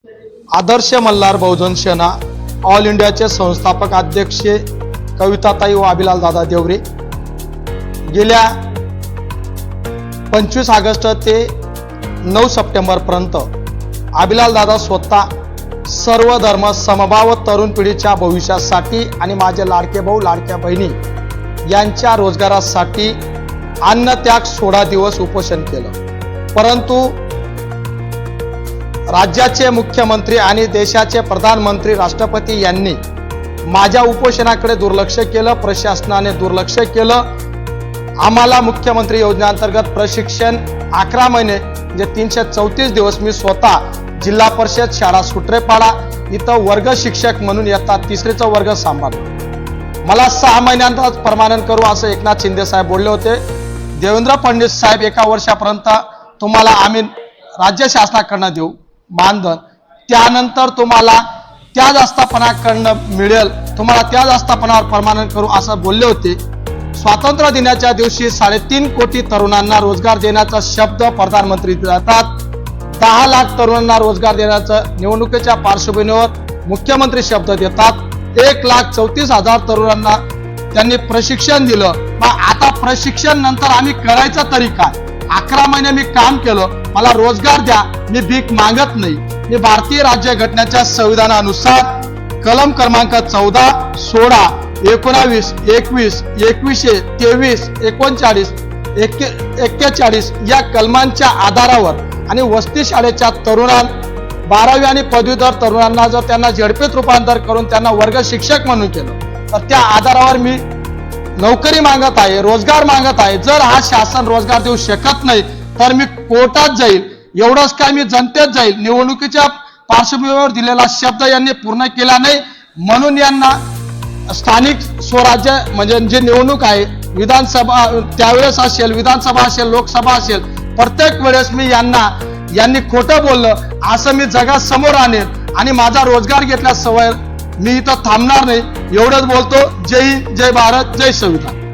आदर्श मल्हार बहुजन सेना all इंडियाचे संस्थापक अध्यक्ष कविताताई व अभिलाल दादा देवरे गेल्या 25 ऑगस्ट ते 9 सप्टेंबर पर्यंत अभिलाल दादा स्वतः सर्व धर्म समभाव तरुण पिढीच्या भविष्यासाठी आणि माझे लाडके भाऊ लाडक्या बहिणी यांच्या रोजगारासाठी अन्नत्याग 16 दिवस उपोषण केलं। परंतु राज्याचे मुख्यमंत्री आणि देशाचे प्रधानमंत्री राष्ट्रपती यांनी माझ्या उपोषणाकडे दुर्लक्ष केलं, प्रशासनाने दुर्लक्ष केलं। आम्हाला मुख्यमंत्री योजनेअंतर्गत प्रशिक्षण 11 महिने म्हणजे 334 दिवस मी स्वतः जिल्हा परिषद शाळा सुट्रेपाडा इथं वर्ग शिक्षक म्हणून इयत्ता 3रीचा वर्ग सांभाळला। मला 6 महिन्यांतच परमानंट करू असं एकनाथ शिंदे साहेब बोलले होते। देवेंद्र फडणवीस साहेब 1 वर्षापर्यंत तुम्हाला आम्ही राज्य शासनाकडनं देऊ मानधन, त्यानंतर तुम्हाला त्याच आस्थापनाकडनं मिळेल, तुम्हाला त्याच आस्थापनावर परमानंट करू असं बोलले होते। स्वातंत्र्य दिनाच्या दिवशी 3.5 कोटी तरुणांना रोजगार देण्याचा शब्द प्रधानमंत्री देतात। 10 लाख तरुणांना रोजगार देण्याचं निवडणुकीच्या पार्श्वभूमीवर मुख्यमंत्री शब्द देतात। 1,34,000 तरुणांना त्यांनी प्रशिक्षण दिलं। मग आता प्रशिक्षण नंतर आम्ही करायचं तरी काय? 11 महिने मी काम केलं, मला रोजगार द्या, मी भीक मागत नाही। मी भारतीय राज्यघटनेच्या संविधानानुसार कलम क्रमांक 14, 16, 19, 21, 21, 23, 39, 41 या कलमांच्या आधारावर आणि वसती शाळेच्या तरुणां 12वी आणि पदवीधर तरुणांना जर त्यांना झडपीत रूपांतर करून त्यांना वर्ग शिक्षक म्हणून केलं तर त्या आधारावर मी नोकरी मागत आहे, रोजगार मागत आहे। जर हा शासन रोजगार देऊ शकत नाही तर मी कोर्टात जाईल, एवढंच काय मी जनतेत जाईल। निवडणुकीच्या पार्श्वभूमीवर दिलेला शब्द यांनी पूर्ण केला नाही, म्हणून यांना स्थानिक स्वराज्य म्हणजे जे निवडणूक आहे विधानसभा त्यावेळेस असेल, विधानसभा असेल, लोकसभा असेल, प्रत्येक वेळेस मी यांनी खोटं बोललं असं मी जगासमोर आणेन आणि माझा रोजगार घेतल्या सवय मी इथं थांबणार नाही। एवढंच बोलतो। जय हिंद, जय भारत, जय संविधान।